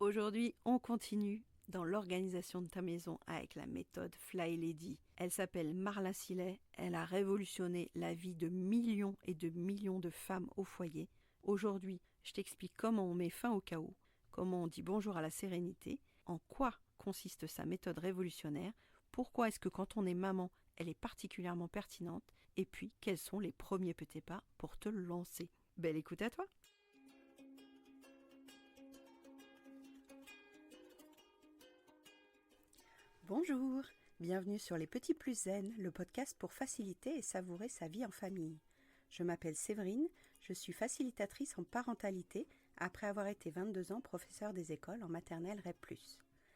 Aujourd'hui, on continue dans l'organisation de ta maison avec la méthode Fly Lady. Elle s'appelle Marla Sillet, elle a révolutionné la vie de millions et de millions de femmes au foyer. Aujourd'hui, je t'explique comment on met fin au chaos, comment on dit bonjour à la sérénité, en quoi consiste sa méthode révolutionnaire, pourquoi est-ce que quand on est maman, elle est particulièrement pertinente, et puis quels sont les premiers petits pas pour te lancer. Belle écoute à toi! Bonjour, bienvenue sur Les Petits Plus Zen, le podcast pour faciliter et savourer sa vie en famille. Je m'appelle Séverine, je suis facilitatrice en parentalité après avoir été 22 ans professeure des écoles en maternelle REP+.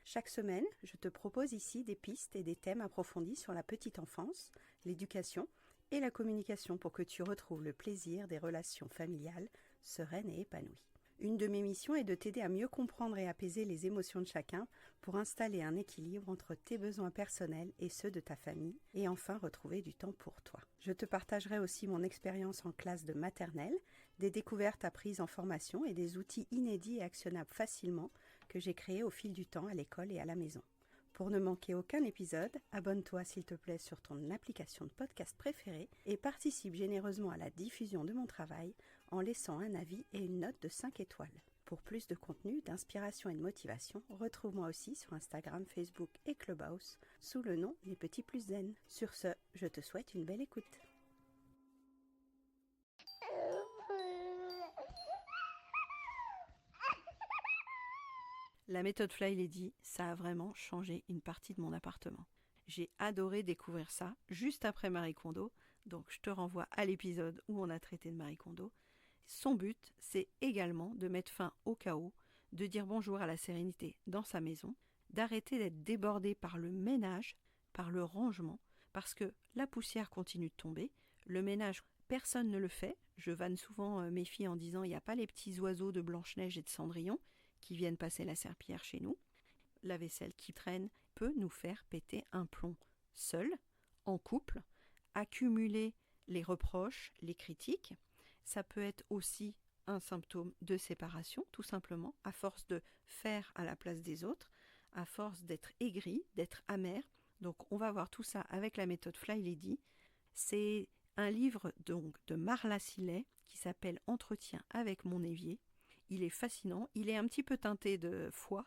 Chaque semaine, je te propose ici des pistes et des thèmes approfondis sur la petite enfance, l'éducation et la communication pour que tu retrouves le plaisir des relations familiales sereines et épanouies. Une de mes missions est de t'aider à mieux comprendre et apaiser les émotions de chacun pour installer un équilibre entre tes besoins personnels et ceux de ta famille et enfin retrouver du temps pour toi. Je te partagerai aussi mon expérience en classe de maternelle, des découvertes apprises en formation et des outils inédits et actionnables facilement que j'ai créés au fil du temps à l'école et à la maison. Pour ne manquer aucun épisode, abonne-toi s'il te plaît sur ton application de podcast préférée et participe généreusement à la diffusion de mon travail en laissant un avis et une note de 5 étoiles. Pour plus de contenu, d'inspiration et de motivation, retrouve-moi aussi sur Instagram, Facebook et Clubhouse sous le nom Les Petits Plus Zen. Sur ce, je te souhaite une belle écoute. La méthode Fly Lady, ça a vraiment changé une partie de mon appartement. J'ai adoré découvrir ça juste après Marie Kondo, donc je te renvoie à l'épisode où on a traité de Marie Kondo. Son but, c'est également de mettre fin au chaos, de dire bonjour à la sérénité dans sa maison, d'arrêter d'être débordé par le ménage, par le rangement, parce que la poussière continue de tomber, le ménage, personne ne le fait. Je vanne souvent mes filles en disant il n'y a pas les petits oiseaux de Blanche-Neige et de Cendrillon qui viennent passer la serpillière chez nous. La vaisselle qui traîne peut nous faire péter un plomb seul, en couple, accumuler les reproches, les critiques. Ça peut être aussi un symptôme de séparation, tout simplement, à force de faire à la place des autres, à force d'être aigri, d'être amer. Donc on va voir tout ça avec la méthode Fly Lady. C'est un livre donc de Marla Sillet qui s'appelle Entretien avec mon évier. Il est fascinant, il est un petit peu teinté de foi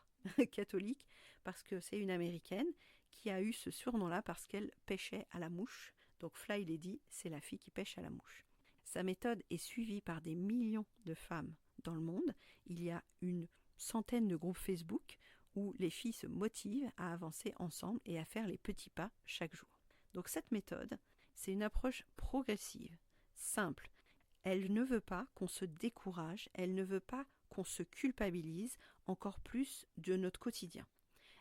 catholique parce que c'est une américaine qui a eu ce surnom-là parce qu'elle pêchait à la mouche. Donc Fly Lady, c'est la fille qui pêche à la mouche. Sa méthode est suivie par des millions de femmes dans le monde. Il y a une centaine de groupes Facebook où les filles se motivent à avancer ensemble et à faire les petits pas chaque jour. Donc cette méthode, c'est une approche progressive, simple. Elle ne veut pas qu'on se décourage, elle ne veut pas qu'on se culpabilise encore plus de notre quotidien.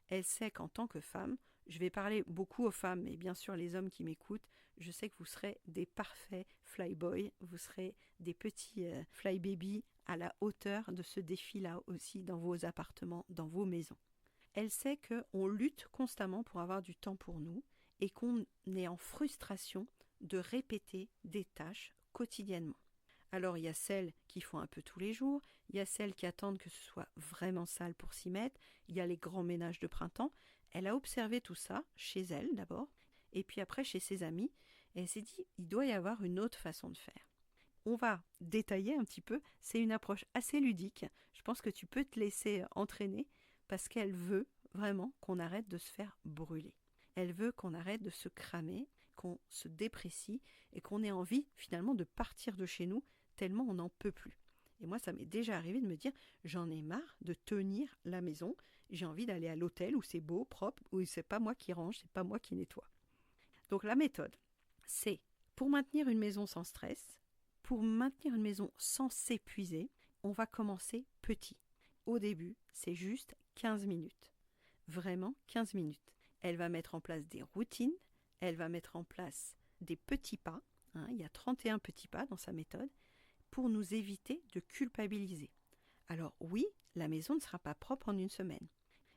Elle sait qu'en tant que femme, je vais parler beaucoup aux femmes, mais bien sûr les hommes qui m'écoutent, je sais que vous serez des parfaits flyboys, vous serez des petits flybabies à la hauteur de ce défi-là aussi dans vos appartements, dans vos maisons. Elle sait qu'on lutte constamment pour avoir du temps pour nous et qu'on est en frustration de répéter des tâches quotidiennement. Alors il y a celles qui font un peu tous les jours, il y a celles qui attendent que ce soit vraiment sale pour s'y mettre, il y a les grands ménages de printemps. Elle a observé tout ça chez elle d'abord, et puis après chez ses amis, et elle s'est dit il doit y avoir une autre façon de faire. On va détailler un petit peu, c'est une approche assez ludique, je pense que tu peux te laisser entraîner parce qu'elle veut vraiment qu'on arrête de se faire brûler. Elle veut qu'on arrête de se cramer, qu'on se déprécie et qu'on ait envie finalement de partir de chez nous tellement on n'en peut plus. Et moi, ça m'est déjà arrivé de me dire, j'en ai marre de tenir la maison, j'ai envie d'aller à l'hôtel où c'est beau, propre, où c'est pas moi qui range, c'est pas moi qui nettoie. Donc la méthode, c'est pour maintenir une maison sans stress, pour maintenir une maison sans s'épuiser, on va commencer petit. Au début, c'est juste 15 minutes. Vraiment 15 minutes. Elle va mettre en place des routines, elle va mettre en place des petits pas, il y a 31 petits pas dans sa méthode, pour nous éviter de culpabiliser. Alors oui, la maison ne sera pas propre en une semaine,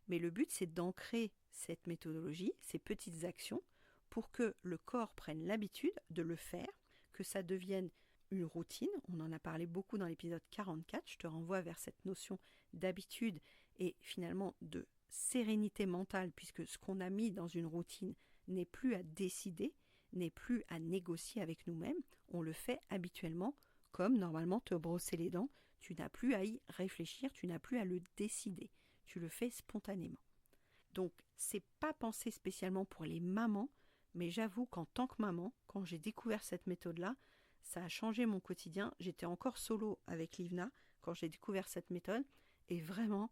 mais le but c'est d'ancrer cette méthodologie, ces petites actions, pour que le corps prenne l'habitude de le faire, que ça devienne une routine. On en a parlé beaucoup dans l'épisode 44, je te renvoie vers cette notion d'habitude et finalement de sérénité mentale, puisque ce qu'on a mis dans une routine n'est plus à décider, n'est plus à négocier avec nous-mêmes, on le fait habituellement, comme normalement te brosser les dents, tu n'as plus à y réfléchir, tu n'as plus à le décider, tu le fais spontanément. Donc, c'est pas pensé spécialement pour les mamans, mais j'avoue qu'en tant que maman, quand j'ai découvert cette méthode-là, ça a changé mon quotidien. J'étais encore solo avec Livna quand j'ai découvert cette méthode, et vraiment,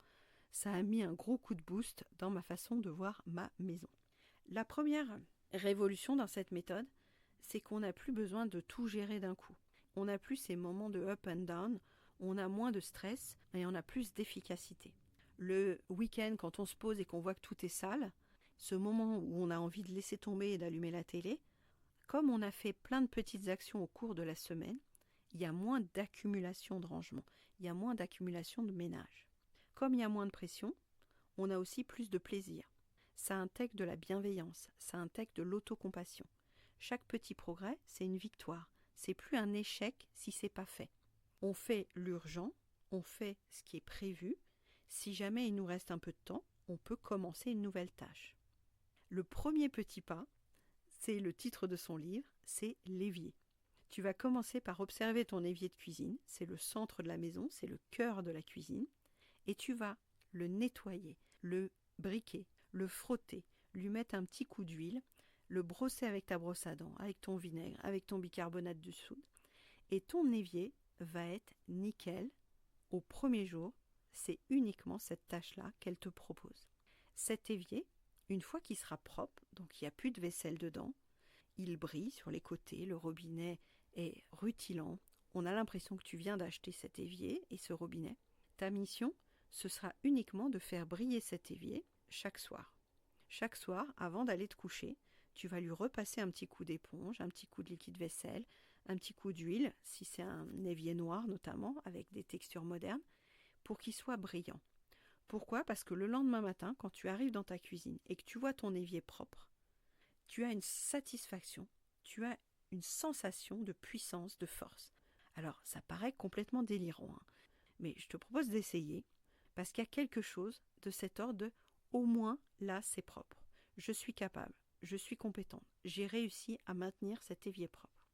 ça a mis un gros coup de boost dans ma façon de voir ma maison. La première révolution dans cette méthode, c'est qu'on n'a plus besoin de tout gérer d'un coup. On n'a plus ces moments de up and down, on a moins de stress et on a plus d'efficacité. Le week-end, quand on se pose et qu'on voit que tout est sale, ce moment où on a envie de laisser tomber et d'allumer la télé, comme on a fait plein de petites actions au cours de la semaine, il y a moins d'accumulation de rangement, il y a moins d'accumulation de ménage. Comme il y a moins de pression, on a aussi plus de plaisir. Ça intègre de la bienveillance, ça intègre de l'autocompassion. Chaque petit progrès, c'est une victoire. C'est plus un échec si c'est pas fait. On fait l'urgent, on fait ce qui est prévu. Si jamais il nous reste un peu de temps, on peut commencer une nouvelle tâche. Le premier petit pas, c'est le titre de son livre, c'est l'évier. Tu vas commencer par observer ton évier de cuisine, c'est le centre de la maison, c'est le cœur de la cuisine, et tu vas le nettoyer, le briquer, le frotter, lui mettre un petit coup d'huile, le brosser avec ta brosse à dents, avec ton vinaigre, avec ton bicarbonate de soude, et ton évier va être nickel au premier jour. C'est uniquement cette tâche-là qu'elle te propose. Cet évier, une fois qu'il sera propre, donc il n'y a plus de vaisselle dedans, il brille sur les côtés, le robinet est rutilant, on a l'impression que tu viens d'acheter cet évier et ce robinet. Ta mission, ce sera uniquement de faire briller cet évier chaque soir. Chaque soir, avant d'aller te coucher, tu vas lui repasser un petit coup d'éponge, un petit coup de liquide vaisselle, un petit coup d'huile, si c'est un évier noir notamment, avec des textures modernes, pour qu'il soit brillant. Pourquoi ? Parce que le lendemain matin, quand tu arrives dans ta cuisine et que tu vois ton évier propre, tu as une satisfaction, tu as une sensation de puissance, de force. Alors, ça paraît complètement délirant, hein, mais je te propose d'essayer, parce qu'il y a quelque chose de cet ordre de « au moins là, c'est propre. Je suis capable, je suis compétente, j'ai réussi à maintenir cet évier propre. »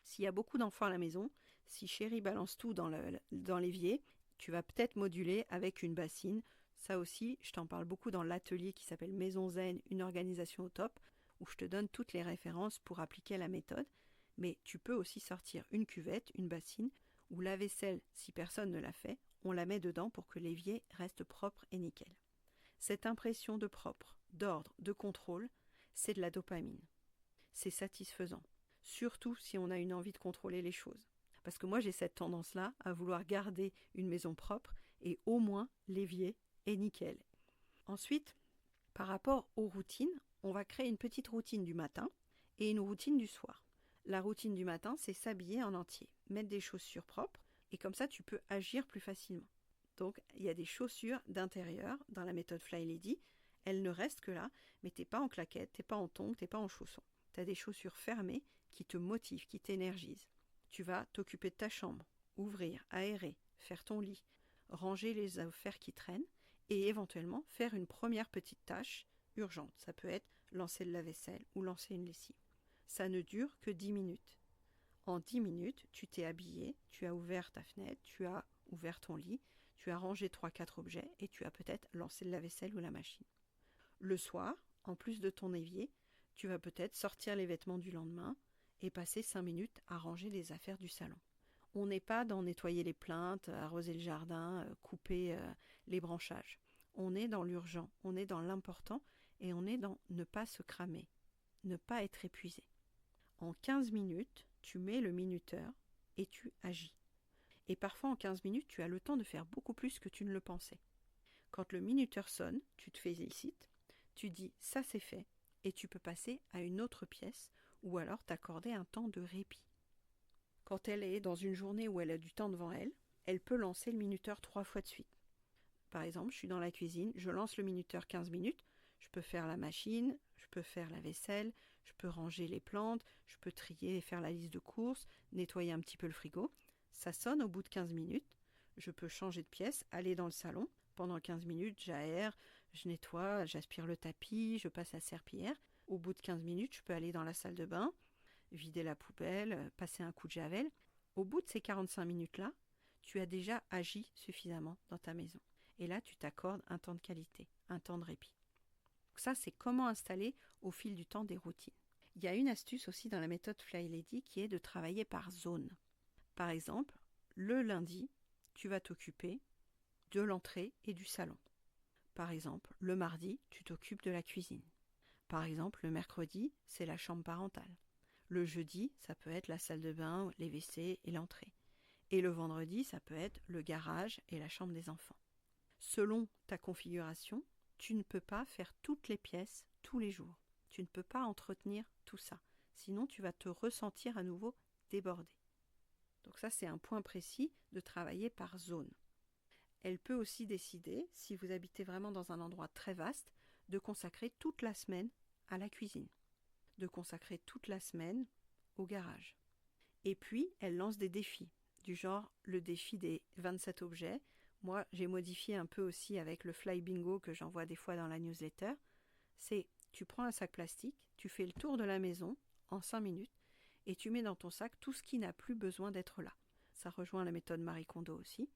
S'il y a beaucoup d'enfants à la maison, si chérie balance tout dans l'évier, tu vas peut-être moduler avec une bassine. Ça aussi, je t'en parle beaucoup dans l'atelier qui s'appelle Maison Zen, une organisation au top, où je te donne toutes les références pour appliquer la méthode. Mais tu peux aussi sortir une cuvette, une bassine, ou la vaisselle, si personne ne l'a fait, on la met dedans pour que l'évier reste propre et nickel. Cette impression de propre, d'ordre, de contrôle, c'est de la dopamine. C'est satisfaisant. Surtout si on a une envie de contrôler les choses. Parce que moi, j'ai cette tendance-là à vouloir garder une maison propre et au moins l'évier est nickel. Ensuite, par rapport aux routines, on va créer une petite routine du matin et une routine du soir. La routine du matin, c'est s'habiller en entier, mettre des chaussures propres et comme ça, tu peux agir plus facilement. Donc, il y a des chaussures d'intérieur dans la méthode Fly Lady. Elles ne restent que là, mais t'es pas en claquettes, t'es pas en tongs, t'es pas en chaussons. Tu as des chaussures fermées qui te motivent, qui t'énergisent. Tu vas t'occuper de ta chambre, ouvrir, aérer, faire ton lit, ranger les affaires qui traînent et éventuellement faire une première petite tâche urgente. Ça peut être lancer le lave-vaisselle ou lancer une lessive. Ça ne dure que 10 minutes. En 10 minutes, tu t'es habillé, tu as ouvert ta fenêtre, tu as ouvert ton lit, tu as rangé 3-4 objets et tu as peut-être lancé le lave-vaisselle ou la machine. Le soir, en plus de ton évier, tu vas peut-être sortir les vêtements du lendemain et passer 5 minutes à ranger les affaires du salon. On n'est pas dans nettoyer les plinthes, arroser le jardin, couper les branchages. On est dans l'urgent, on est dans l'important et on est dans ne pas se cramer, ne pas être épuisé. En 15 minutes, tu mets le minuteur et tu agis. Et parfois en 15 minutes, tu as le temps de faire beaucoup plus que tu ne le pensais. Quand le minuteur sonne, tu te félicites, tu dis « ça c'est fait » et tu peux passer à une autre pièce ou alors t'accorder un temps de répit. Quand elle est dans une journée où elle a du temps devant elle, elle peut lancer le minuteur 3 fois de suite. Par exemple, je suis dans la cuisine, je lance le minuteur 15 minutes, je peux faire la machine, je peux faire la vaisselle, je peux ranger les plantes, je peux trier et faire la liste de courses, nettoyer un petit peu le frigo. Ça sonne au bout de 15 minutes, je peux changer de pièce, aller dans le salon, Pendant 15 minutes, j'aère, je nettoie, j'aspire le tapis, je passe la serpillière. Au bout de 15 minutes, je peux aller dans la salle de bain, vider la poubelle, passer un coup de javel. Au bout de ces 45 minutes-là, tu as déjà agi suffisamment dans ta maison. Et là, tu t'accordes un temps de qualité, un temps de répit. Donc ça, c'est comment installer au fil du temps des routines. Il y a une astuce aussi dans la méthode Fly Lady qui est de travailler par zone. Par exemple, le lundi, tu vas t'occuper de l'entrée et du salon. Par exemple, le mardi, tu t'occupes de la cuisine. Par exemple, le mercredi, c'est la chambre parentale. Le jeudi, ça peut être la salle de bain, les WC et l'entrée. Et le vendredi, ça peut être le garage et la chambre des enfants. Selon ta configuration, tu ne peux pas faire toutes les pièces tous les jours. Tu ne peux pas entretenir tout ça. Sinon, tu vas te ressentir à nouveau débordé. Donc ça, c'est un point précis de travailler par zone. Elle peut aussi décider, si vous habitez vraiment dans un endroit très vaste, de consacrer toute la semaine à la cuisine, de consacrer toute la semaine au garage. Et puis, elle lance des défis, du genre le défi des 27 objets. Moi, j'ai modifié un peu aussi avec le Fly Bingo que j'envoie des fois dans la newsletter. C'est, tu prends un sac plastique, tu fais le tour de la maison en 5 minutes et tu mets dans ton sac tout ce qui n'a plus besoin d'être là. Ça rejoint la méthode Marie Kondo aussi.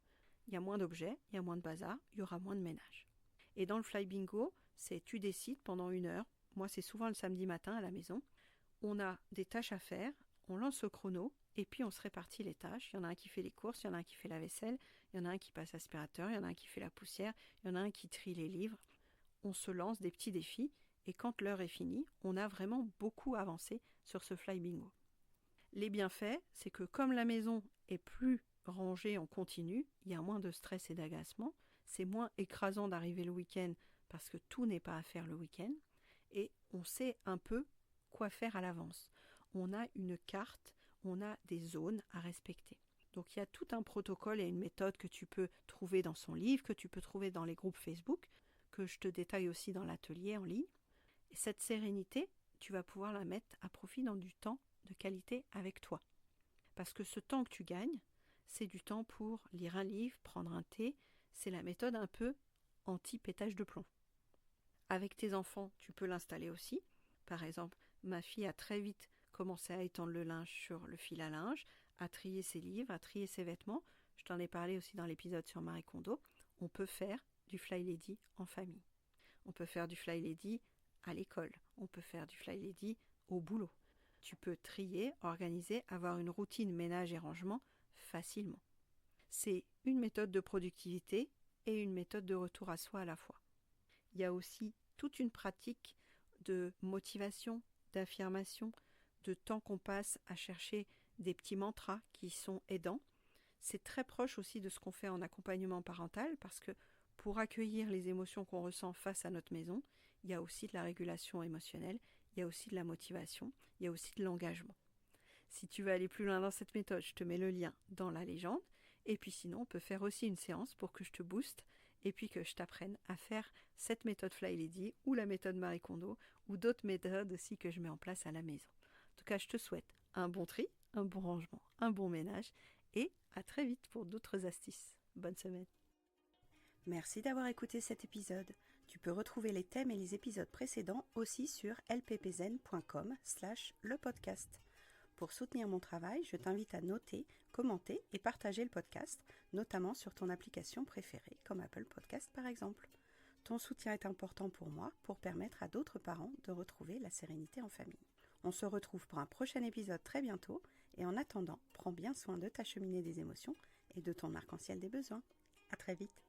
Il y a moins d'objets, il y a moins de bazar, il y aura moins de ménage. Et dans le Fly Bingo, c'est tu décides pendant 1 heure. Moi, c'est souvent le samedi matin à la maison. On a des tâches à faire, on lance au chrono et puis on se répartit les tâches. Il y en a un qui fait les courses, il y en a un qui fait la vaisselle, il y en a un qui passe l'aspirateur, il y en a un qui fait la poussière, il y en a un qui trie les livres. On se lance des petits défis et quand l'heure est finie, on a vraiment beaucoup avancé sur ce Fly Bingo. Les bienfaits, c'est que comme la maison est plus rangée en continu, il y a moins de stress et d'agacement, c'est moins écrasant d'arriver le week-end parce que tout n'est pas à faire le week-end et on sait un peu quoi faire à l'avance. On a une carte, on a des zones à respecter. Donc il y a tout un protocole et une méthode que tu peux trouver dans son livre, que tu peux trouver dans les groupes Facebook, que je te détaille aussi dans l'atelier en ligne. Et cette sérénité, tu vas pouvoir la mettre à profit dans du temps de qualité avec toi. Parce que ce temps que tu gagnes, c'est du temps pour lire un livre, prendre un thé, c'est la méthode un peu anti-pétage de plomb. Avec tes enfants, tu peux l'installer aussi. Par exemple, ma fille a très vite commencé à étendre le linge sur le fil à linge, à trier ses livres, à trier ses vêtements. Je t'en ai parlé aussi dans l'épisode sur Marie Kondo. On peut faire du Fly Lady en famille. On peut faire du Fly Lady à l'école. On peut faire du Fly Lady au boulot. Tu peux trier, organiser, avoir une routine ménage et rangement facilement. C'est une méthode de productivité et une méthode de retour à soi à la fois. Il y a aussi toute une pratique de motivation, d'affirmation, de temps qu'on passe à chercher des petits mantras qui sont aidants. C'est très proche aussi de ce qu'on fait en accompagnement parental parce que pour accueillir les émotions qu'on ressent face à notre maison, il y a aussi de la régulation émotionnelle, il y a aussi de la motivation, il y a aussi de l'engagement. Si tu veux aller plus loin dans cette méthode, je te mets le lien dans la légende. Et puis sinon, on peut faire aussi une séance pour que je te booste et puis que je t'apprenne à faire cette méthode Fly Lady ou la méthode Marie Kondo ou d'autres méthodes aussi que je mets en place à la maison. En tout cas, je te souhaite un bon tri, un bon rangement, un bon ménage et à très vite pour d'autres astuces. Bonne semaine. Merci d'avoir écouté cet épisode. Tu peux retrouver les thèmes et les épisodes précédents aussi sur lppzen.com/lepodcast. Pour soutenir mon travail, je t'invite à noter, commenter et partager le podcast, notamment sur ton application préférée, comme Apple Podcast par exemple. Ton soutien est important pour moi pour permettre à d'autres parents de retrouver la sérénité en famille. On se retrouve pour un prochain épisode très bientôt et en attendant, prends bien soin de ta cheminée des émotions et de ton arc-en-ciel des besoins. À très vite.